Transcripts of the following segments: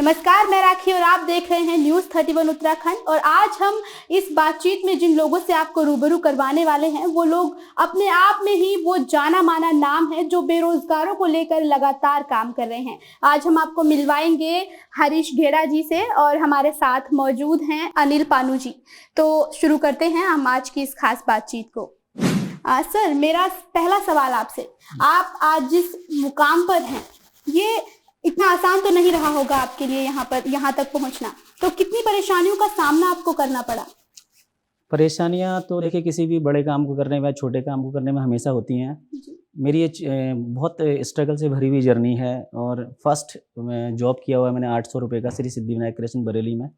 नमस्कार, मैं राखी और आप देख रहे हैं न्यूज़ 31 उत्तराखंड। और आज हम इस बातचीत में जिन लोगों से आपको रूबरू करवाने वाले हैं वो लोग अपने आप में ही वो जाना माना नाम है जो बेरोजगारों को लेकर लगातार काम कर रहे हैं। आज हम आपको मिलवाएंगे हरीश घेड़ा जी से और हमारे साथ मौजूद हैं अनिल पानू जी। तो शुरू करते हैं हम आज की इस खास बातचीत को। सर, मेरा पहला सवाल आपसे, आप आज जिस मुकाम पर हैं ये इतना आसान तो नहीं रहा होगा आपके लिए यहाँ तक पहुँचना, तो कितनी परेशानियों का सामना आपको करना पड़ा? परेशानियां तो देखिए किसी भी बड़े काम को करने में, छोटे काम को करने में हमेशा होती हैं। मेरी ये बहुत स्ट्रगल से भरी हुई जर्नी है। और फर्स्ट जॉब किया हुआ है मैंने 800 रुपये का श्री सिद्धिविनायक क्रिश्चियन बरेली में।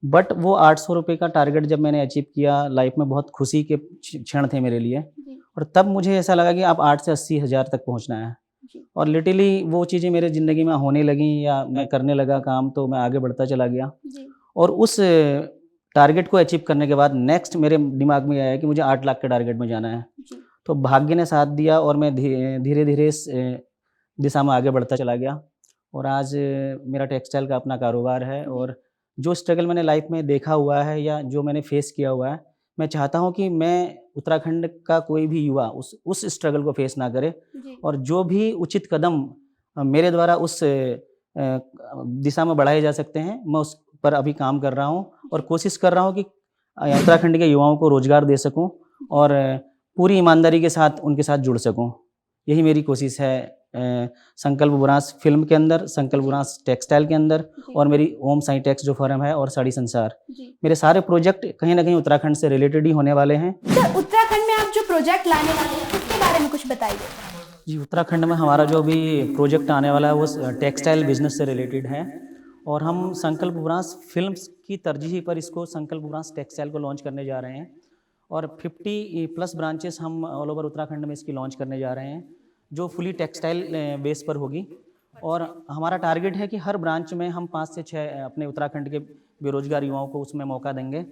बट वो 800 रुपये का टारगेट जब मैंने अचीव किया, लाइफ में बहुत खुशी के क्षण थे मेरे लिए। और तब मुझे ऐसा लगा कि अब 8 से 80 हज़ार तक पहुँचना है। और लिटरली वो चीज़ें मेरे ज़िंदगी में होने लगी या मैं करने लगा काम, तो मैं आगे बढ़ता चला गया। और उस टारगेट को अचीव करने के बाद नेक्स्ट मेरे दिमाग में आया कि मुझे 8 लाख के टारगेट में जाना है। तो भाग्य ने साथ दिया और मैं धीरे धीरे इस दिशा में आगे बढ़ता चला गया। और आज मेरा टेक्सटाइल का अपना कारोबार है। और जो स्ट्रगल मैंने लाइफ में देखा हुआ है या जो मैंने फेस किया हुआ है, मैं चाहता हूं कि मैं उत्तराखंड का कोई भी युवा उस स्ट्रगल को फेस ना करे। और जो भी उचित कदम मेरे द्वारा उस दिशा में बढ़ाए जा सकते हैं, मैं उस पर अभी काम कर रहा हूं। और कोशिश कर रहा हूं कि उत्तराखंड के युवाओं को रोजगार दे सकूं और पूरी ईमानदारी के साथ उनके साथ जुड़ सकूं। यही मेरी कोशिश है संकल्प बुरांस फिल्म के अंदर, संकल्प बुरांस टेक्सटाइल के अंदर, और मेरी ओम साई टेक्स जो फर्म है, और साड़ी संसार। मेरे सारे प्रोजेक्ट कहीं ना कहीं उत्तराखंड से रिलेटेड ही होने वाले हैं। सर, उत्तराखंड में आप जो प्रोजेक्ट लाने वाले हैं उसके बारे में कुछ बताइए। जी, उत्तराखंड में हमारा जो भी प्रोजेक्ट आने वाला है वो टेक्सटाइल बिजनेस से रिलेटेड है। और हम संकल्प बुरांस फिल्म्स की तरजीह पर इसको संकल्प बुरांस टेक्सटाइल को लॉन्च करने जा रहे हैं। और 50+ ब्रांचेस हम ऑल ओवर उत्तराखंड में इसकी लॉन्च करने जा रहे हैं, जो फुली टेक्सटाइल बेस पर होगी। और हमारा टारगेट है कि हर ब्रांच में हम 5 से 6 अपने उत्तराखंड के बेरोजगार युवाओं को उसमें मौका देंगे।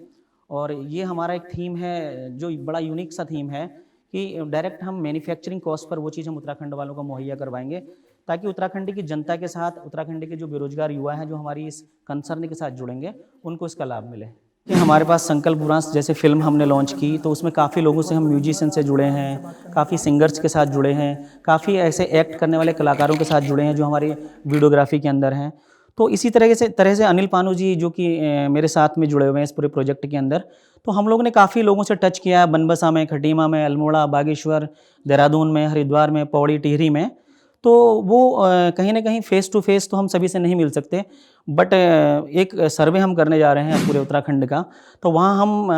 और ये हमारा एक थीम है जो बड़ा यूनिक सा थीम है कि डायरेक्ट हम मैन्युफैक्चरिंग कॉस्ट पर वो चीज़ हम उत्तराखंड वालों को मुहैया करवाएंगे, ताकि उत्तराखंड की जनता के साथ, उत्तराखंड के जो बेरोजगार युवा हैं जो हमारी इस कंसर्न के साथ जुड़ेंगे, उनको इसका लाभ मिले। कि हमारे पास संकल्प बुरांस जैसे फिल्म हमने लॉन्च की, तो उसमें काफ़ी लोगों से हम म्यूजिशियन से जुड़े हैं, काफ़ी सिंगर्स के साथ जुड़े हैं, काफ़ी ऐसे एक्ट करने वाले कलाकारों के साथ जुड़े हैं जो हमारी वीडियोग्राफी के अंदर हैं। तो इसी तरह से अनिल पानू जी जो कि मेरे साथ में जुड़े हुए हैं इस पूरे प्रोजेक्ट के अंदर। तो हम लोगों ने काफ़ी लोगों से टच किया है, बनबसा में, खटीमा में, अल्मोड़ा, बागेश्वर, देहरादून में, हरिद्वार में, पौड़ी, टिहरी में। तो वो कहीं ना कहीं फेस टू फेस तो हम सभी से नहीं मिल सकते, बट एक सर्वे हम करने जा रहे हैं पूरे उत्तराखंड का। तो वहाँ हम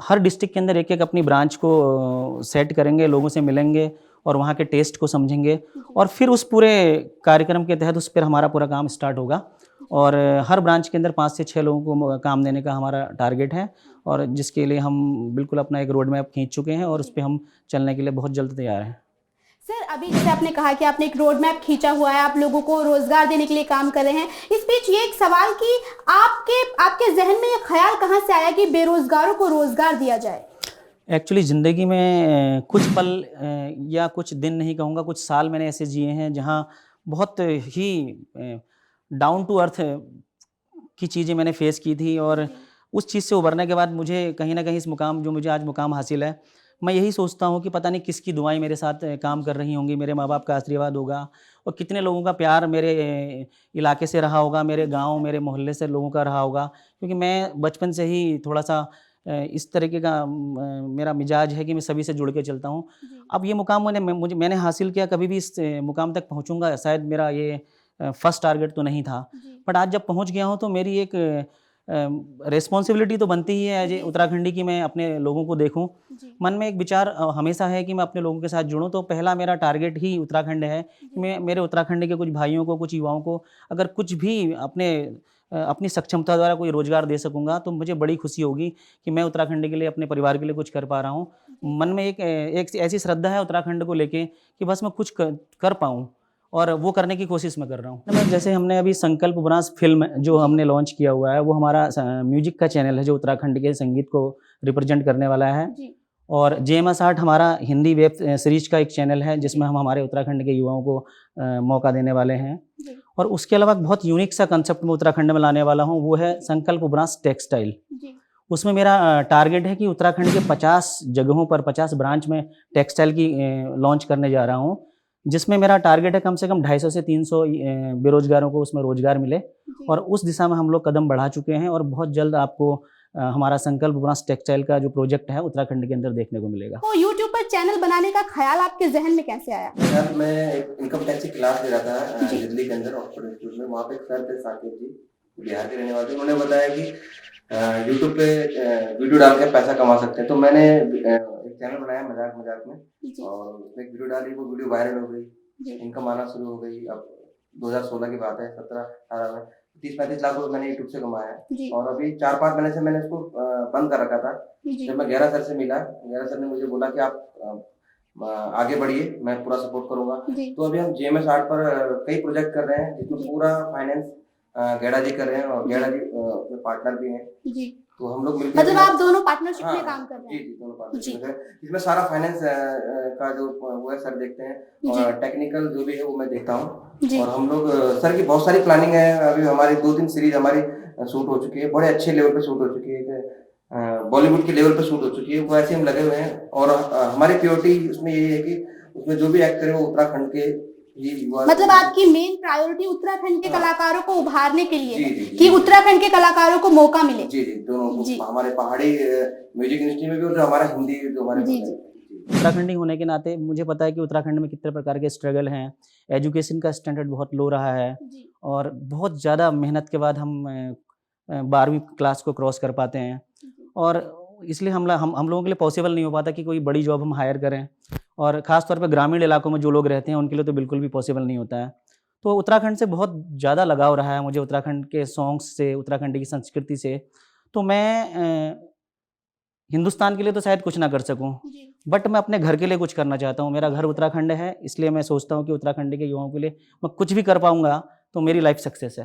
हर डिस्ट्रिक्ट के अंदर एक अपनी ब्रांच को सेट करेंगे, लोगों से मिलेंगे और वहाँ के टेस्ट को समझेंगे। और फिर उस पूरे कार्यक्रम के तहत उस पर हमारा पूरा काम स्टार्ट होगा। और हर ब्रांच के अंदर 5 से 6 लोगों को काम देने का हमारा टारगेट है, और जिसके लिए हम बिल्कुल अपना एक रोड मैप खींच चुके हैं और उस पर हम चलने के लिए बहुत जल्द तैयार हैं। सर, अभी जैसे आपने कहा कि आपने एक रोड मैप खींचा हुआ है, आप लोगों को रोजगार देने के लिए काम कर रहे हैं। इस बीच ये एक सवाल कि आपके जहन में ये ख्याल कहाँ से आया कि बेरोजगारों को रोजगार दिया जाए? एक्चुअली ज़िंदगी में कुछ पल या कुछ दिन नहीं कहूँगा, कुछ साल मैंने ऐसे जिए हैं जहाँ बहुत ही डाउन टू अर्थ की चीज़ें मैंने फेस की थी। और उस चीज़ से उभरने के बाद मुझे कहीं ना कहीं इस मुकाम, जो मुझे आज मुकाम हासिल है, मैं यही सोचता हूँ कि पता नहीं किसकी दुआएं मेरे साथ काम कर रही होंगी, मेरे माँ बाप का आशीर्वाद होगा, और कितने लोगों का प्यार मेरे इलाके से रहा होगा, मेरे गांव, मेरे मोहल्ले से लोगों का रहा होगा। क्योंकि मैं बचपन से ही थोड़ा सा इस तरीके का मेरा मिजाज है कि मैं सभी से जुड़ के चलता हूँ। अब ये मुकाम मैंने हासिल किया, कभी भी इस मुकाम तक पहुँचूँगा, शायद मेरा ये फर्स्ट टारगेट तो नहीं था, बट आज जब पहुँच गया हूँ तो मेरी एक रिस्पॉन्सिबिलिटी तो बनती ही है एज ए उत्तराखंडी की मैं अपने लोगों को देखूं। मन में एक विचार हमेशा है कि मैं अपने लोगों के साथ जुड़ूं। तो पहला मेरा टारगेट ही उत्तराखंड है कि मैं मेरे उत्तराखंड के कुछ भाइयों को, कुछ युवाओं को अगर कुछ भी अपनी सक्षमता द्वारा कोई रोजगार दे सकूंगा तो मुझे बड़ी खुशी होगी कि मैं उत्तराखंड के लिए, अपने परिवार के लिए कुछ कर पा रहा हूँ। मन में एक ऐसी श्रद्धा है उत्तराखंड को लेके कि बस मैं कुछ कर पाऊँ, और वो करने की कोशिश मैं कर रहा हूँ। जैसे हमने अभी संकल्प बुरांस फिल्म जो हमने लॉन्च किया हुआ है, वो हमारा म्यूजिक का चैनल है जो उत्तराखंड के संगीत को रिप्रेजेंट करने वाला है। और JMS आर्ट हमारा हिंदी वेब सीरीज का एक चैनल है जिसमें हम हमारे उत्तराखंड के युवाओं को मौका देने वाले हैं। जी। और उसके अलावा एक बहुत यूनिक सा कंसेप्ट मैं उत्तराखंड में लाने वाला हूँ, वो है संकल्प ब्रांच टेक्सटाइल। जी। उसमें मेरा टारगेट है कि उत्तराखंड के 50 जगहों पर 50 ब्रांच में टेक्सटाइल की लॉन्च करने जा रहा हूँ, जिसमें मेरा टारगेट है कम से कम 250 से 300 बेरोजगारों को उसमें रोजगार मिले। जी। और उस दिशा में हम लोग कदम बढ़ा चुके हैं और बहुत जल्द आपको हमारा संकल्प ब्रांच टेक्सटाइल का जो प्रोजेक्ट है उत्तराखंड के अंदर देखने को मिलेगा। तो यूट्यूब पर चैनल बनाने का ख्याल आपके जहन में कैसे आया? सर, मैं एक इनकम टैक्स की क्लास ले रहा था जी। दिल्ली के अंदर ऑक्सफोर्ड इंस्टीट्यूट में। वहाँ पे एक सर थे साकेत जी, बिहार के रहने वाले थे। उन्होंने बताया कि यूट्यूब पे वीडियो डाल के पैसा कमा सकते हैं। तो मैंने एक चैनल बनाया मजाक मजाक में, जी। और उसमें एक वीडियो डाली, वो वीडियो वायरल हो गई, जी। इनकम आना शुरू हो गई। अब 2016 की बात है, 17-18 में 30-35 लाख रुपए मैंने यूट्यूब से कमाया है। जी। और अभी 4-5 महीने से मैंने इसको बंद कर रखा था। जी। जब मैं गैरा सर से मिला, गैरा सर ने मुझे बोला कि आप आगे बढ़िए, मैं पूरा सपोर्ट करूंगा। जी। तो अभी हम JMS आर्ट पर कई प्रोजेक्ट कर रहे हैं, जिसमें जी। पूरा फाइनेंस गैरा जी कर रहे हैं, और गैरा जी पार्टनर भी हैं। जी। तो हम लोग मिलकर, मतलब आप दोनों पार्टनरशिप में हाँ, काम कर रहे जी हैं? जी, दोनों जी। पार्टनरशिप में। इसमें सारा फाइनेंस का जो वो है सर देखते हैं, और टेक्निकल जो भी है वो मैं देखता हूँ। जी। और हम लोग सर की बहुत सारी प्लानिंग है। अभी हमारी 2-3 सीरीज हमारी शूट हो चुकी है, बड़े अच्छे लेवल पे शूट हो चुकी है, बॉलीवुड के लेवल पे शूट हो चुकी है। वो ऐसे हम लगे हुए हैं, और हमारी प्योरिटी उसमें यही है कि उसमें जो भी एक्टर है वो उत्तराखंड के ही युवा। मतलब आपकी मेन प्रायोरिटी उत्तराखंड के कलाकारों को उभारने के लिए जी, है, जी, जी, कि जी। उत्तराखंड के कलाकारों को मौका मिले। जी जी, दोनों जी। हमारे पहाड़ी म्यूजिक इंडस्ट्री में भी, और जो हमारा हिंदी जो हमारे जी, जी। उत्तराखंडी होने के नाते मुझे पता है कि उत्तराखंड में कितने प्रकार के स्ट्रगल हैं। एजुकेशन का स्टैंडर्ड बहुत लो रहा है, जी। और बहुत ज़्यादा मेहनत के बाद हम 12वीं क्लास को क्रॉस कर पाते हैं। और इसलिए हम लोगों के लिए पॉसिबल नहीं हो पाता कि कोई बड़ी जॉब हम हायर करें, और ख़ास तौर पे ग्रामीण इलाकों में जो लोग रहते हैं उनके लिए तो बिल्कुल भी पॉसिबल नहीं होता है। तो उत्तराखंड से बहुत ज़्यादा लगाव रहा है मुझे, उत्तराखंड के सॉन्ग्स से, उत्तराखंड की संस्कृति से। तो मैं हिंदुस्तान के लिए तो शायद कुछ ना कर सकूं, जी। बट मैं अपने घर के लिए कुछ करना चाहता हूं। मेरा घर उत्तराखंड है, इसलिए मैं सोचता हूं कि उत्तराखंड के युवाओं के लिए मैं कुछ भी कर पाऊंगा तो मेरी लाइफ सक्सेस है।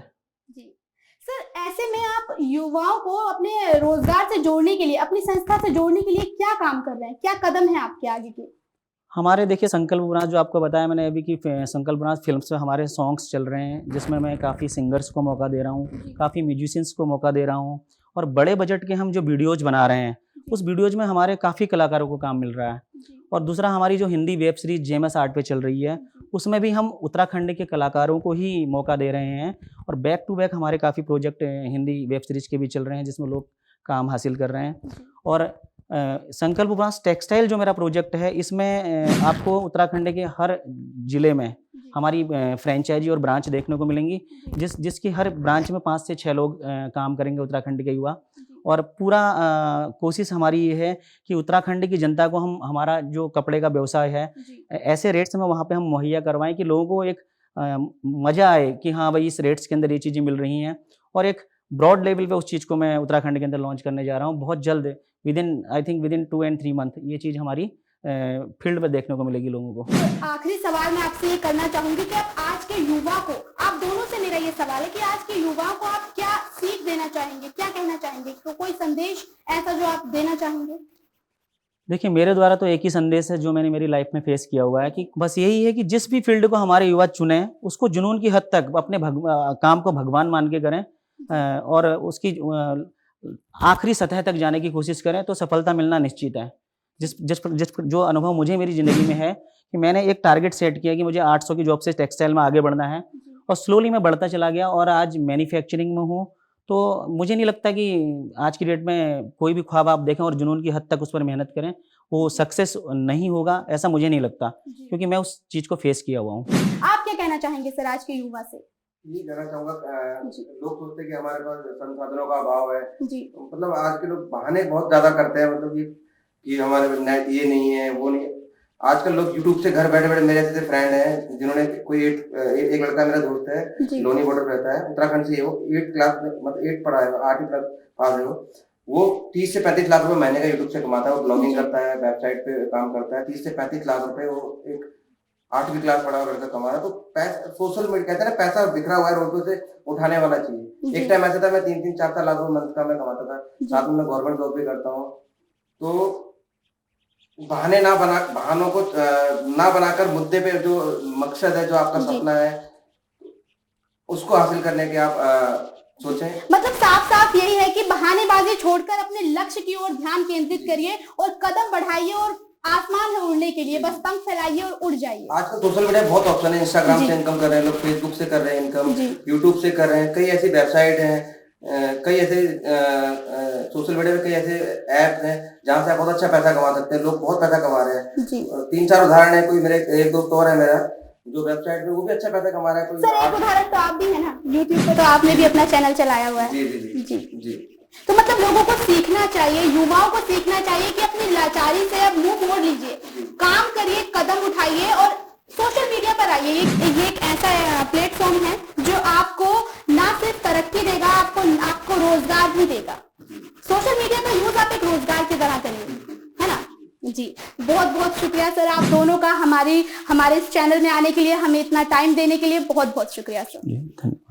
जी। सर, ऐसे में आप युवाओं को अपने रोजगार से जोड़ने के लिए, अपनी संस्था से जोड़ने के लिए क्या काम कर रहे हैं? क्या कदम है आपके आगे के? हमारे देखिए संकल्प ब्रांच, जो आपको बताया मैंने अभी कि संकल्प ब्रांच फिल्म्स में हमारे सॉन्ग्स चल रहे हैं, जिसमें मैं काफ़ी सिंगर्स को मौका दे रहा हूँ, काफ़ी म्यूजिशियंस को मौका दे रहा हूँ, और बड़े बजट के हम जो वीडियोज़ बना रहे हैं उस वीडियोज़ में हमारे काफ़ी कलाकारों को काम मिल रहा है। और दूसरा, हमारी जो Hindi web series JMS art पे चल रही है, उसमें भी हम उत्तराखंड के कलाकारों को ही मौका दे रहे हैं, और बैक टू बैक हमारे काफ़ी प्रोजेक्ट हिंदी वेब सीरीज के भी चल रहे हैं, जिसमें लोग काम हासिल कर रहे हैं। और संकल्प ब्रांच टेक्सटाइल जो मेरा प्रोजेक्ट है, इसमें आपको उत्तराखंड के हर जिले में हमारी फ्रेंचाइजी और ब्रांच देखने को मिलेंगी, जिसकी हर ब्रांच में 5 से 6 लोग काम करेंगे उत्तराखंड के युवा। और पूरा कोशिश हमारी ये है कि उत्तराखंड की जनता को हम, हमारा जो कपड़े का व्यवसाय है, ऐसे रेट्स में वहाँ पे हम मुहैया करवाएं कि लोगों को एक मज़ा आए कि हाँ भाई, इस रेट्स के अंदर ये चीज़ें मिल रही हैं। और एक ब्रॉड लेवल पे उस चीज़ को मैं उत्तराखंड के अंदर लॉन्च करने जा रहा हूँ बहुत जल्द, विदिन 2 and 3 मंथ ये चीज़ हमारी फील्ड में देखने को मिलेगी लोगों को। आखिरी सवाल मैं आपसे ये करना चाहूंगी कि आप आज के युवा को, आप दोनों से मेरा ये सवाल है कि आज के युवाओं को आप क्या सीख देना चाहेंगे, क्या कहना चाहेंगे? तो कोई संदेश ऐसा जो आप देना चाहेंगे? देखिए, मेरे द्वारा तो एक ही संदेश है जो मैंने मेरी लाइफ में फेस किया हुआ है, कि बस यही है कि जिस भी फील्ड को हमारे युवा चुने, उसको जुनून की हद तक अपने काम को भगवान मान के करें, और उसकी आखिरी सतह तक जाने की कोशिश करें, तो सफलता मिलना निश्चित है। जो अनुभव मुझे मेरी ज़िंदगी में है, कि मैंने एक टारगेट सेट किया कि मुझे 800 की जॉब से टेक्सटाइल में आगे बढ़ना है, और स्लोली मैं बढ़ता चला गया, और आज मैन्युफैक्चरिंग में हूँ। तो मुझे नहीं लगता कि आज की डेट में कोई भी ख्वाब आप देखें और जुनून की हद तक उस पर मेहनत करें, वो सक्सेस नहीं होगा, ऐसा मुझे नहीं लगता, क्योंकि मैं उस चीज़ को फेस किया हुआ हूँ। आप क्या कहना चाहेंगे सर आज के युवा से? ये कहना चाहूंगा, लोग सोचते हैं कि हमारे पास संसाधनों का अभाव है। जी। मतलब आज के लोग बहाने बहुत ज्यादा करते हैं, मतलब कि हमारे नेट ये नहीं है, वो नहीं है। आजकल लोग यूट्यूब से घर बैठे बैठे, मेरे जैसे फ्रेंड हैं जिन्होंने कोई एक लड़का मेरा दोस्त है, लोनी बॉर्डर रहता है, उत्तराखंड से वो 8 क्लास में, मतलब 8 पढ़ा है, 8वीं क्लास पास है वो 30 से 35 लाख रुपए महीने का यूट्यूब से कमाता है। वो ब्लॉगिंग करता है, वेबसाइट पे काम करता है। 30 से 35 लाख रुपए वो एक 8वीं क्लास पढ़ा हुआ लड़का कमा रहा है। तो सोशल मीडिया कहते हैं ना, पैसा बिखरा हुआ है, रोडों से उठाने वाला चाहिए। एक टाइम ऐसा था, मैं 3-4 लाख रुपए मंथ का मैं कमाता था, साथ में मैं गवर्नमेंट जॉब भी करता हूँ। तो बहानों को ना बनाकर मुद्दे पे जो मकसद है, जो आपका सपना है, उसको हासिल करने के आप सोचें। मतलब साफ साफ यही है कि बहानेबाजी छोड़कर अपने लक्ष्य की ओर ध्यान केंद्रित करिए और कदम बढ़ाइए और आसमान में उड़ने के लिए बस पंख फैलाइए और उड़ जाइए। आजकल सोशल मीडिया बहुत ऑप्शन है, इंस्टाग्राम से इनकम कर रहे हैं लोग, फेसबुक से कर रहे हैं इनकम, यूट्यूब से कर रहे हैं, कई ऐसी वेबसाइट हैं, कई ऐसे सोशल मीडिया पे कई ऐसे ऐप हैं जहाँ से आप बहुत अच्छा पैसा कमा सकते हैं। लोग बहुत पैसा कमा रहे हैं। 3-4 उदाहरण है। कोई मेरे एक दोस्त और है मेरा जो वेबसाइट पे, वो भी अच्छा पैसा कमा रहा है। सर एक उदाहरण तो आप भी है ना, यूट्यूब पे तो आपने भी अपना चैनल चलाया हुआ है। जी। तो मतलब लोगों को सीखना चाहिए, युवाओं को सीखना चाहिए कि अपनी लाचारी से अब मुंह मोड़ लीजिए, काम करिए, कदम उठाइए और सोशल मीडिया पर आइए। ये एक ऐसा प्लेटफॉर्म है जो आपको ना सिर्फ तरक्की देगा, आपको रोजगार भी देगा। सोशल मीडिया का यूज आप एक रोजगार की तरह करिए, है ना। जी बहुत बहुत शुक्रिया सर आप दोनों का हमारे इस चैनल में आने के लिए, हमें इतना टाइम देने के लिए बहुत बहुत शुक्रिया सर। धन्यवाद।